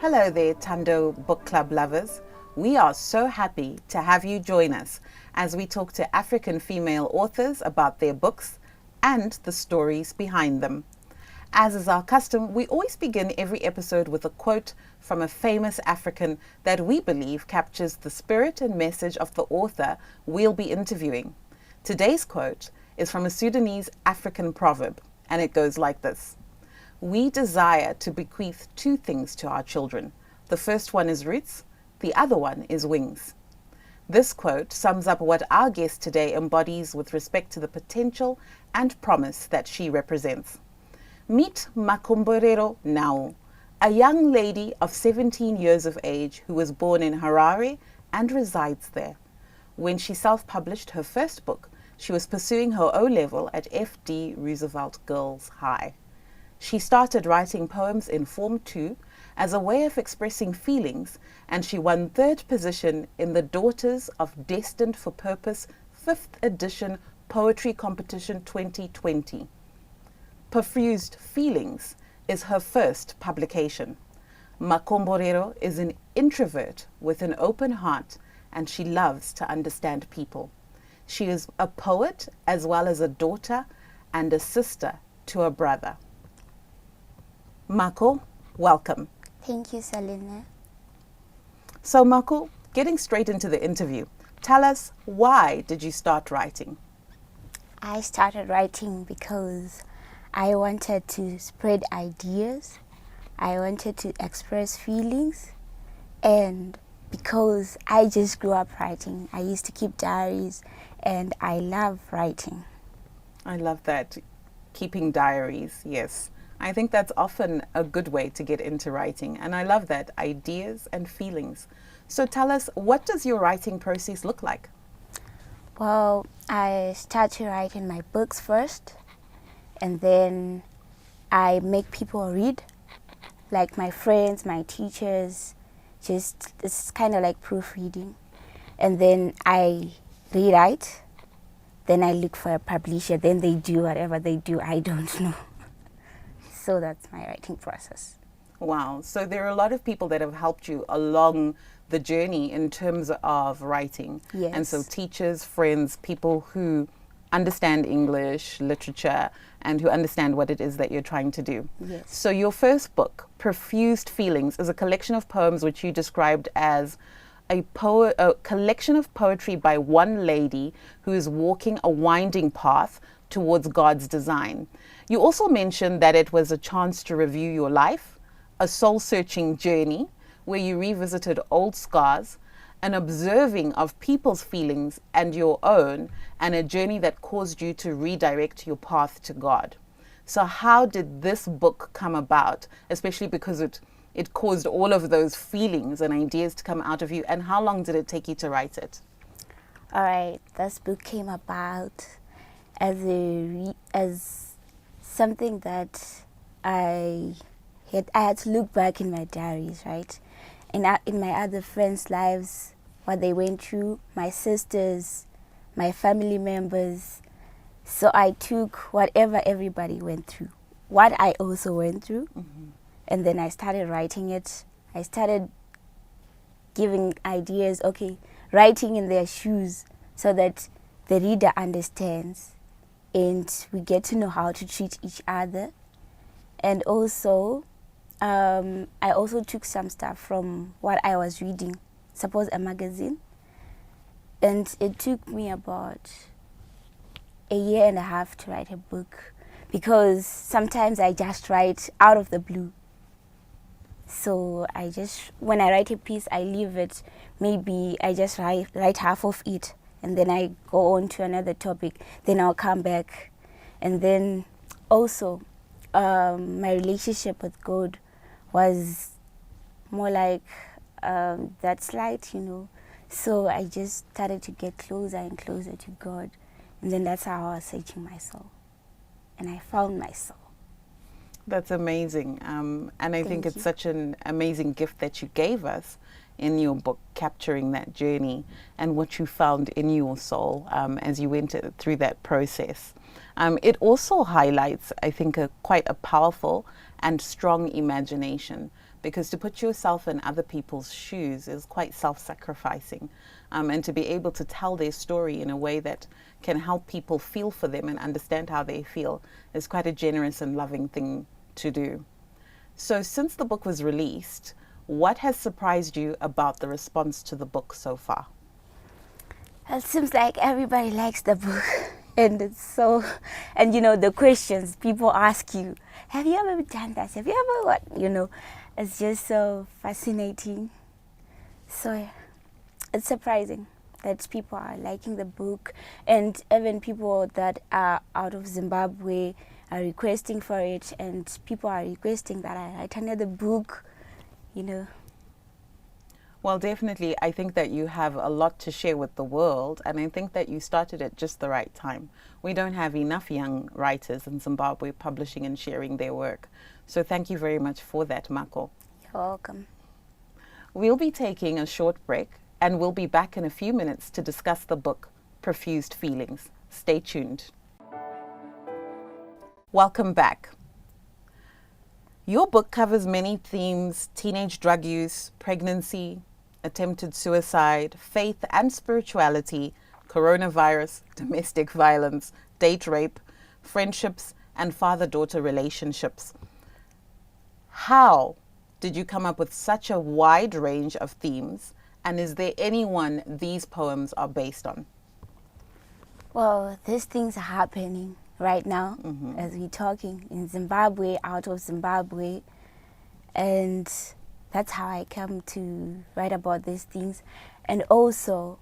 Hello there, Tando Book Club lovers. We are so happy to have you join us as we talk to African female authors about their books and the stories behind them. As is our custom, we always begin every episode with a quote from a famous African that we believe captures the spirit and message of the author we'll be interviewing. Today's quote is from a Sudanese African proverb, and it goes like this. We desire to bequeath two things to our children. The first one is roots, the other one is wings. This quote sums up what our guest today embodies with respect to the potential and promise that she represents. Meet Makomborero Nhau, a young lady of 17 years of age who was born in Harare and resides there. When she self-published her first book, she was pursuing her O-level at F.D. Roosevelt Girls High. She started writing poems in Form 2 as a way of expressing feelings, and she won third position in the Daughters of Destined for Purpose 5th edition Poetry Competition 2020. Perfused Feelings is her first publication. Makomborero is an introvert with an open heart, and she loves to understand people. She is a poet as well as a daughter and a sister to a brother. Mako, welcome. Thank you, Selena. So Mako, getting straight into the interview, tell us, why did you start writing? I started writing because I wanted to spread ideas, I wanted to express feelings, and because I just grew up writing. I used to keep diaries and I love writing. I love that, keeping diaries, yes. I think that's often a good way to get into writing, and I love that, ideas and feelings. So tell us, what does your writing process look like? Well, I start to write in my books first, and then I make people read, like my friends, my teachers, it's kind of like proofreading. And then I rewrite, then I look for a publisher, then they do whatever they do, I don't know. So that's my writing process. Wow. So there are a lot of people that have helped you along the journey in terms of writing. Yes. And so teachers, friends, people who understand English, literature, and who understand what it is that you're trying to do. Yes. So your first book, Perfused Feelings, is a collection of poems which you described as a collection of poetry by one lady who is walking a winding path towards God's design. You also mentioned that it was a chance to review your life, a soul-searching journey where you revisited old scars, an observing of people's feelings and your own, and a journey that caused you to redirect your path to God. So how did this book come about, especially because it caused all of those feelings and ideas to come out of you, and how long did it take you to write it? All right, this book came about as something that I had to look back in my diaries, right? In my other friends' lives, what they went through, my sisters, my family members. So I took whatever everybody went through, what I also went through, and then I started writing it. I started giving ideas, writing in their shoes so that the reader understands and we get to know how to treat each other. And also, I also took some stuff from what I was reading, suppose a magazine. And it took me about a year and a half to write a book because sometimes I just write out of the blue. So when I write a piece, I leave it, maybe I just write half of it, and then I go on to another topic, then I'll come back. And then also, my relationship with God was more like that slight, So I just started to get closer and closer to God. And then that's how I was searching my soul. And I found my soul. That's amazing. And I think it's you. such an amazing gift that you gave us in your book, capturing that journey and what you found in your soul as you went through that process. It also highlights, I think, quite a powerful and strong imagination, because to put yourself in other people's shoes is quite self-sacrificing, and to be able to tell their story in a way that can help people feel for them and understand how they feel is quite a generous and loving thing to do. So since the book was released, what has surprised you about the response to the book so far? It seems like everybody likes the book. And it's so, and the questions people ask you, have you ever done that? Have you ever what? It's just so fascinating. So it's surprising that people are liking the book, and even people that are out of Zimbabwe are requesting for it, and people are requesting that I write another book. Well, definitely, I think that you have a lot to share with the world, and I think that you started at just the right time. We don't have enough young writers in Zimbabwe publishing and sharing their work. So thank you very much for that, Mako. You're welcome. We'll be taking a short break, and we'll be back in a few minutes to discuss the book, Profused Feelings. Stay tuned. Welcome back. Your book covers many themes: teenage drug use, pregnancy, attempted suicide, faith and spirituality, coronavirus, domestic violence, date rape, friendships, and father-daughter relationships. How did you come up with such a wide range of themes, and is there anyone these poems are based on? Well, these things are happening right now as we're talking in Zimbabwe, out of Zimbabwe, and that's how I come to write about these things. And also,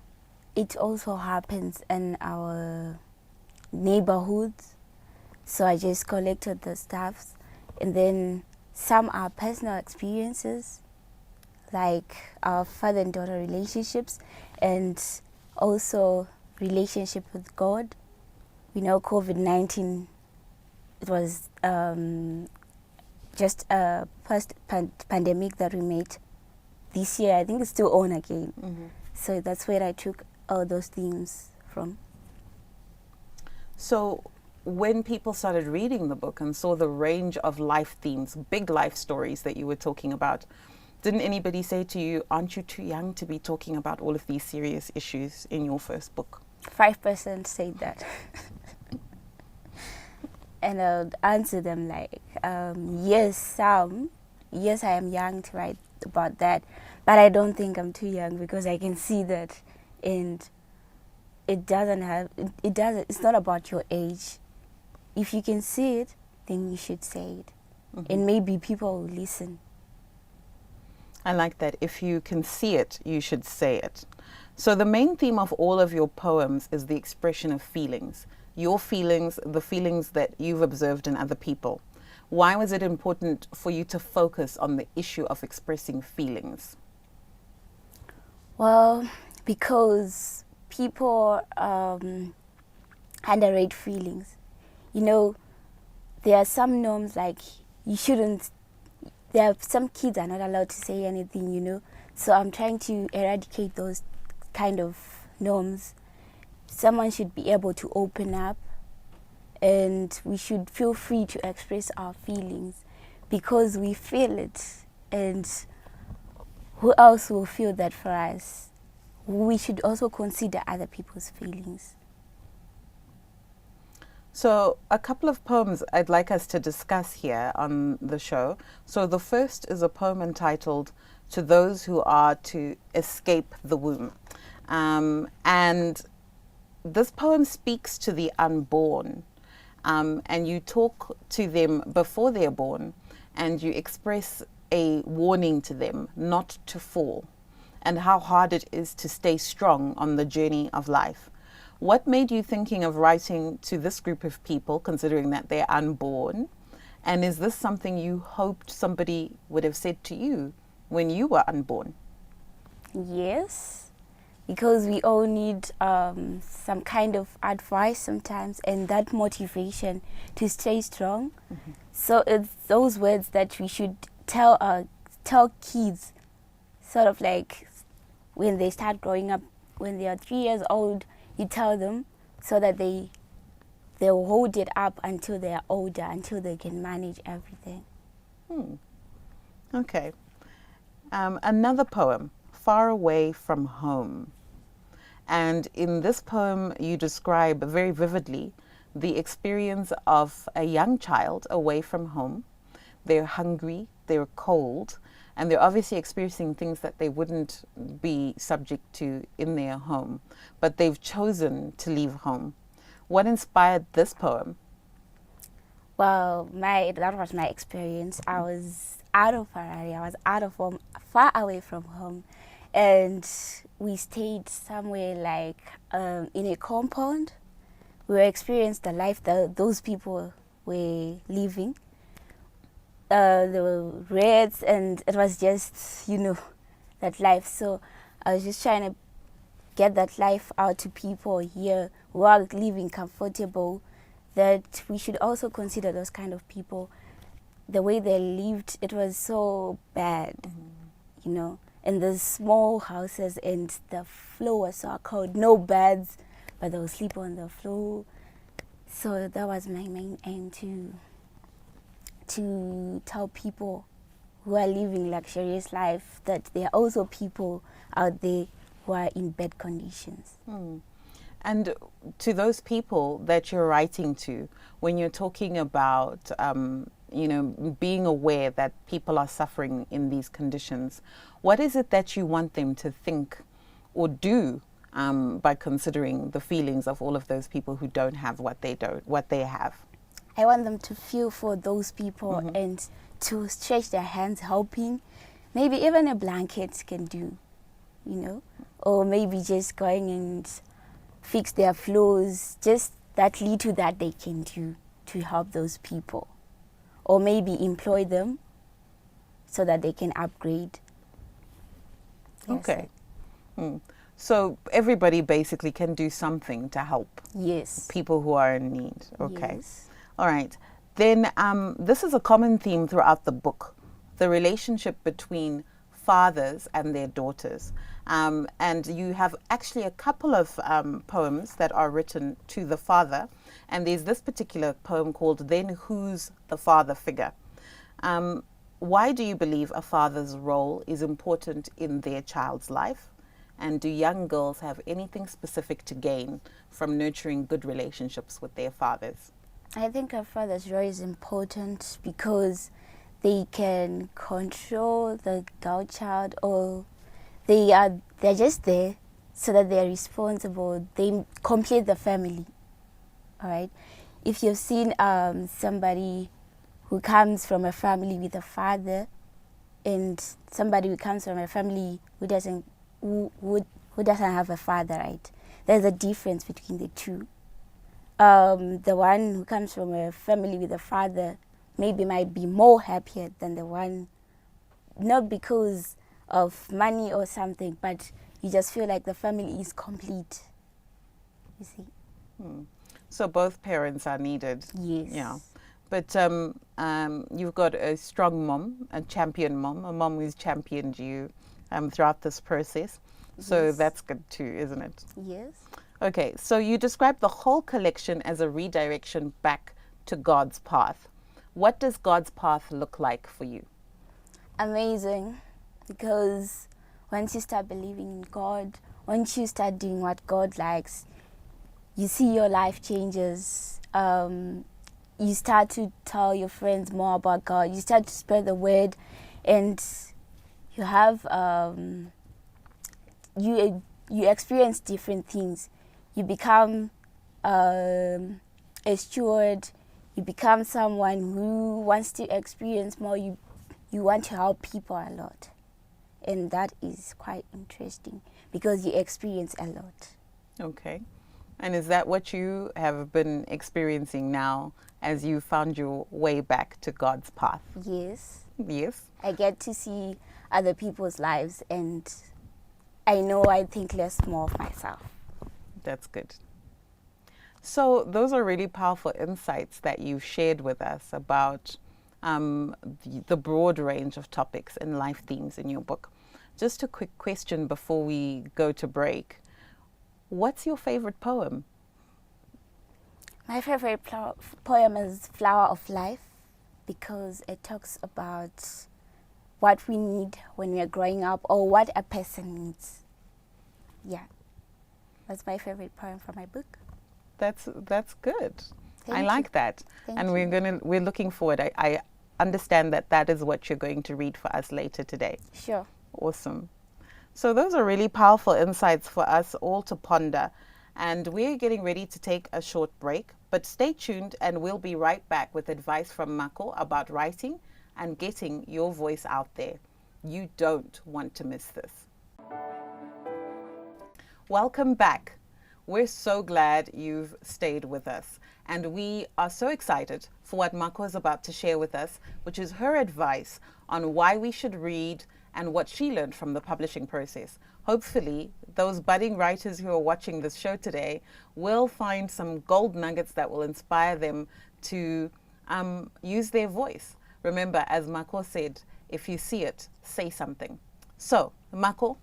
it also happens in our neighborhoods, so I just collected the stuffs, and then some are personal experiences, like our father and daughter relationships, and also relationship with God. COVID-19, it was just a pandemic that we made this year. I think it's still on again. So that's where I took all those themes from. So when people started reading the book and saw the range of life themes, big life stories that you were talking about, didn't anybody say to you, aren't you too young to be talking about all of these serious issues in your first book? 5% said that. And I would answer them like, yes, yes, I am young to write about that, but I don't think I'm too young, because I can see that, and it's not about your age. If you can see it, then you should say it, and maybe people will listen. I like that. If you can see it, you should say it. So the main theme of all of your poems is the expression of feelings. Your feelings, the feelings that you've observed in other people. Why was it important for you to focus on the issue of expressing feelings? Well, because people underrate feelings. There are some norms, like there are some kids are not allowed to say anything, So I'm trying to eradicate those kind of norms. Someone should be able to open up, and we should feel free to express our feelings, because we feel it, and who else will feel that for us? We should also consider other people's feelings. So a couple of poems I'd like us to discuss here on the show. So the first is a poem entitled "To Those Who Are to Escape the Womb." And this poem speaks to the unborn, and you talk to them before they're born, and you express a warning to them not to fall, and how hard it is to stay strong on the journey of life. What made you thinking of writing to this group of people, considering that they're unborn? And is this something you hoped somebody would have said to you when you were unborn? Yes, because we all need some kind of advice sometimes, and that motivation to stay strong. So it's those words that we should tell kids, sort of like when they start growing up, when they are 3 years old, you tell them, so that they'll hold it up until they are older, until they can manage everything. Okay. Another poem, Far Away from Home. And in this poem, you describe very vividly the experience of a young child away from home. They're hungry, they're cold, and they're obviously experiencing things that they wouldn't be subject to in their home. But they've chosen to leave home. What inspired this poem? Well, that was my experience. I was out of Harare. I was out of home, far away from home, and we stayed somewhere like in a compound. We experienced the life that those people were living. There were reds, and it was just that life. So I was just trying to get that life out to people here who are living comfortable, that we should also consider those kind of people. The way they lived, it was so bad, in the small houses, and the floor was so cold, no beds, but they would sleep on the floor. So that was my main aim, to tell people who are living luxurious life that there are also people out there who are in bad conditions. And to those people that you're writing to, when you're talking about, being aware that people are suffering in these conditions, what is it that you want them to think or do by considering the feelings of all of those people who don't have what they have? I want them to feel for those people and to stretch their hands helping. Maybe even a blanket can do, or maybe just going and fix their floors, just that little that they can do to help those people. Or maybe employ them so that they can upgrade. Okay. So everybody basically can do something to help. Yes. People who are in need. Okay. Yes. All right. Then this is a common theme throughout the book, the relationship between fathers and their daughters. And you have actually a couple of poems that are written to the father. And there's this particular poem called Then Who's the Father Figure? Why do you believe a father's role is important in their child's life? And do young girls have anything specific to gain from nurturing good relationships with their fathers? I think a father's role is important because they can control the girl child, or they're just there so that they're responsible. They complete the family. All right. If you've seen somebody who comes from a family with a father, and somebody who comes from a family who doesn't have a father, right? There's a difference between the two. The one who comes from a family with a father maybe might be more happier than the one, not because of money or something, but you just feel like the family is complete. You see? So both parents are needed. Yes. Yeah. But you've got a strong mom, a champion mom, a mom who's championed you throughout this process. So Yes. that's good too, isn't it? Yes. Okay, so you describe the whole collection as a redirection back to God's path. What does God's path look like for you? Amazing, because once you start believing in God, once you start doing what God likes, you see your life changes. You start to tell your friends more about God. You start to spread the word, and you have you experience different things. You become a steward. You become someone who wants to experience more. You want to help people a lot, and that is quite interesting because you experience a lot. Okay. And is that what you have been experiencing now as you found your way back to God's path? Yes. Yes. I get to see other people's lives, and I know I think less more of myself. That's good. So those are really powerful insights that you've shared with us about the broad range of topics and life themes in your book. Just a quick question before we go to break. What's your favorite poem? My favorite poem is Flower of Life, because it talks about what we need when we are growing up or what a person needs. Yeah, that's my favorite poem from my book. That's good. I Thank like you. that. Thank And you. we're looking forward. I understand that is what you're going to read for us later today. Sure. Awesome. So those are really powerful insights for us all to ponder. And we're getting ready to take a short break, but stay tuned and we'll be right back with advice from Mako about writing and getting your voice out there. You don't want to miss this. Welcome back. We're so glad you've stayed with us. And we are so excited for what Mako is about to share with us, which is her advice on why we should read and what she learned from the publishing process. Hopefully, those budding writers who are watching this show today will find some gold nuggets that will inspire them to use their voice. Remember, as Mako said, if you see it, say something. So, Mako,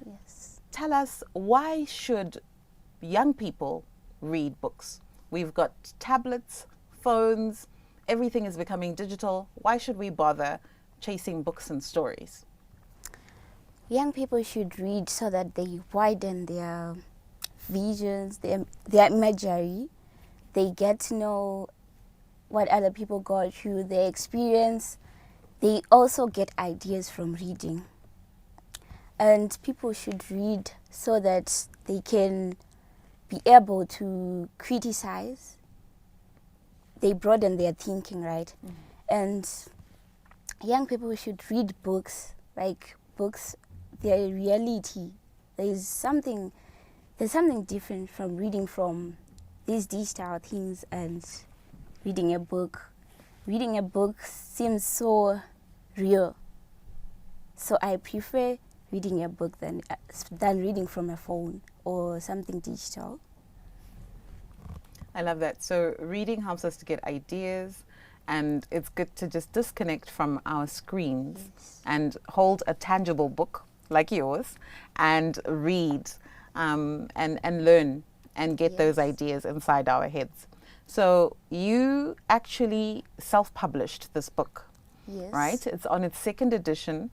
Yes. tell us, why should young people read books? We've got tablets, phones, everything is becoming digital. Why should we bother chasing books and stories? Young people should read so that they widen their visions, their imagery. They get to know what other people go through, their experience. They also get ideas from reading. And people should read so that they can be able to criticize. They broaden their thinking, right? And young people should read books, like books, their reality. There's something different from reading from these digital things and reading a book. Reading a book seems so real. So I prefer reading a book than reading from a phone or something digital. I love that. So reading helps us to get ideas, and it's good to just disconnect from our screens and hold a tangible book like yours and read and learn and get those ideas inside our heads. So you actually self-published this book, Yes. right? It's on its second edition.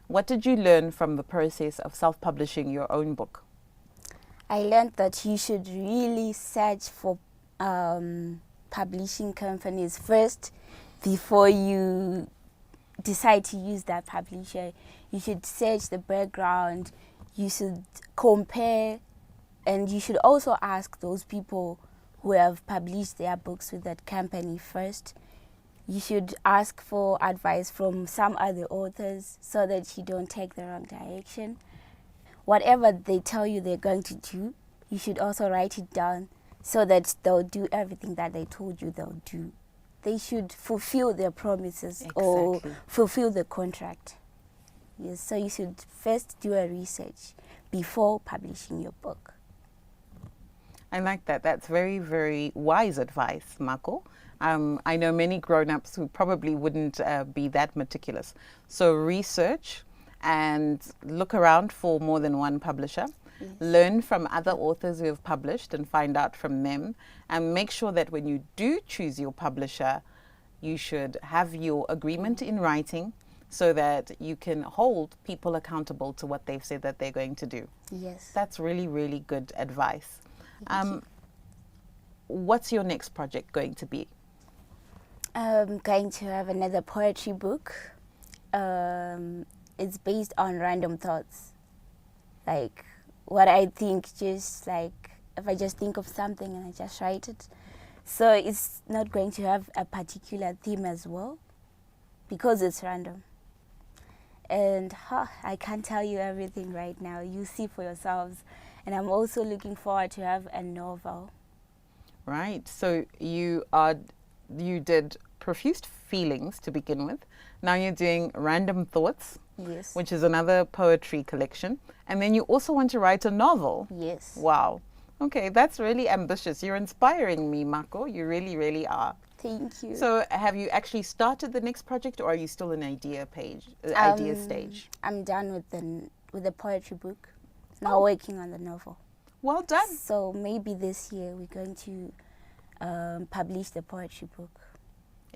What did you learn from the process of self-publishing your own book? I learned that you should really search for publishing companies first before you decide to use that publisher. You should search the background, you should compare, and you should also ask those people who have published their books with that company first. You should ask for advice from some other authors so that you don't take the wrong direction. Whatever they tell you they're going to do, you should also write it down so that they'll do everything that they told you they'll do. They should fulfill their promises or fulfill the contract. Yes, so you should first do a research before publishing your book. I like that. That's very, very wise advice, Mako. I know many grown-ups who probably wouldn't be that meticulous. So research and look around for more than one publisher. Yes. Learn from other authors who have published and find out from them. And make sure that when you do choose your publisher, you should have your agreement in writing so that you can hold people accountable to what they've said that they're going to do. Yes. That's really, really good advice. Thank you. What's your next project going to be? I'm going to have another poetry book. It's based on random thoughts. Like what I think, just like if I just think of something and I just write it. So it's not going to have a particular theme as well because it's random. And I can't tell you everything right now. You see for yourselves. And I'm also looking forward to have a novel. Right. So you did Profused Feelings to begin with. Now you're doing Random Thoughts, Yes. which is another poetry collection. And then you also want to write a novel. Yes. Wow. Okay, that's really ambitious. You're inspiring me, Mako. You really, really are. Thank you. So have you actually started the next project, or are you still in idea stage? I'm done with the poetry book. Now working on the novel. Well done. So maybe this year we're going to publish the poetry book.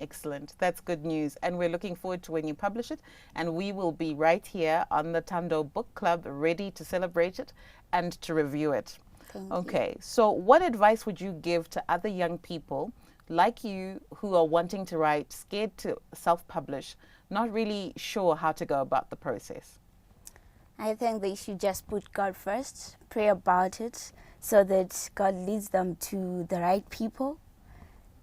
Excellent. That's good news. And we're looking forward to when you publish it. And we will be right here on the Tando Book Club ready to celebrate it and to review it. Thank Okay. So what advice would you give to other young people like you who are wanting to write, scared to self-publish, not really sure how to go about the process? I think they should just put God first, pray about it so that God leads them to the right people.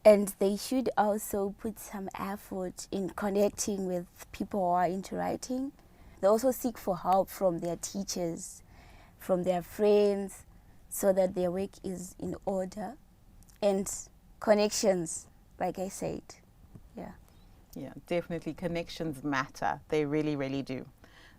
And they should also put some effort in connecting with people who are into writing. They also seek for help from their teachers, from their friends, so that their work is in order. And connections, like I said. Yeah. Yeah, definitely. Connections matter. They really, really do.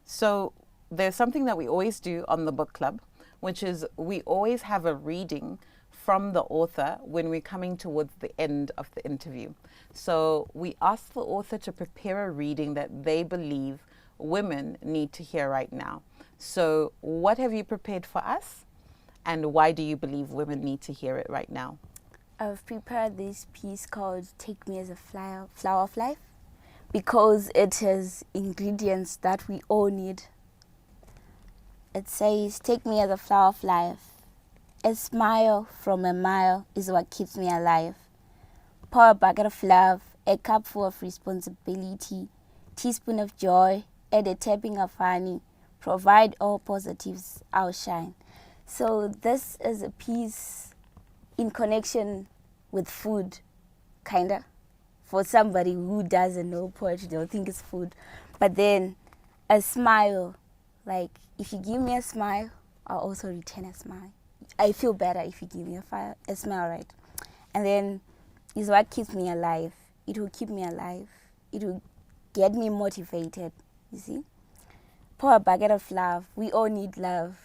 So there's something that we always do on the book club, which is we always have a reading from the author when we're coming towards the end of the interview. So we ask the author to prepare a reading that they believe women need to hear right now. So what have you prepared for us? And why do you believe women need to hear it right now? I've prepared this piece called Take Me as a Flower of Life because it has ingredients that we all need. It says, take me as a flower of life. A smile from a mile is what keeps me alive. Pour a bucket of love, a cup full of responsibility, teaspoon of joy, add a tapping of honey, provide all positives, outshine. So this is a piece in connection with food, kinda. For somebody who doesn't know poetry, they'll think it's food. But then a smile, like if you give me a smile, I'll also return a smile. I feel better if you give me a smile, right? And then is what keeps me alive. It will keep me alive. It will get me motivated, you see? Pour a bucket of love. We all need love.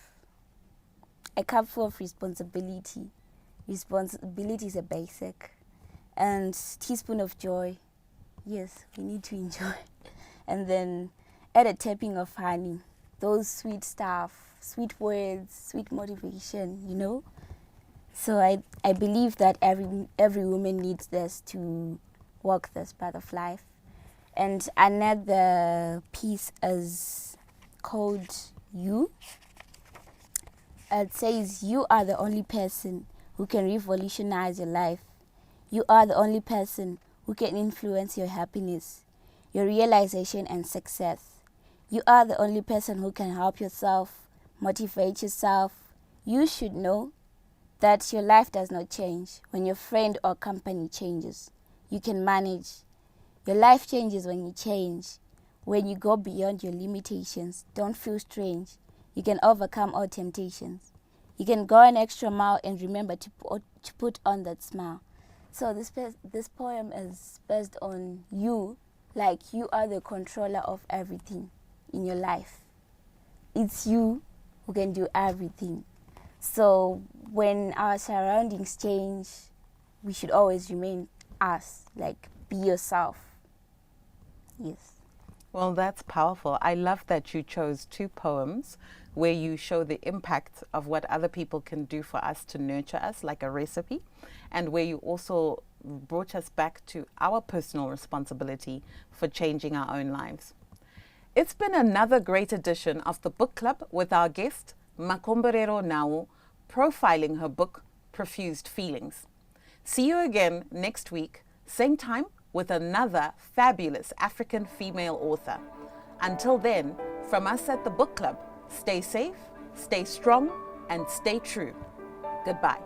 A cup full of responsibility. Responsibility is a basic. And teaspoon of joy. Yes, we need to enjoy. And then add a tapping of honey. Those sweet stuff, sweet words, sweet motivation, you know? So I believe that every woman needs this to walk this path of life. And another piece is called You. It says, you are the only person who can revolutionize your life. You are the only person who can influence your happiness, your realization and success. You are the only person who can help yourself, motivate yourself. You should know that your life does not change when your friend or company changes. You can manage. Your life changes when you change, when you go beyond your limitations. Don't feel strange. You can overcome all temptations. You can go an extra mile and remember to put on that smile. So this poem is based on you, like you are the controller of everything in your life. It's you who can do everything. So when our surroundings change, we should always remain us, like be yourself. Yes. Well, that's powerful. I love that you chose two poems where you show the impact of what other people can do for us to nurture us, like a recipe, and where you also brought us back to our personal responsibility for changing our own lives. It's been another great edition of the Book Club with our guest, Makomborero Nhau, profiling her book, Profused Feelings. See you again next week, same time, with another fabulous African female author. Until then, from us at the Book Club, stay safe, stay strong, and stay true. Goodbye.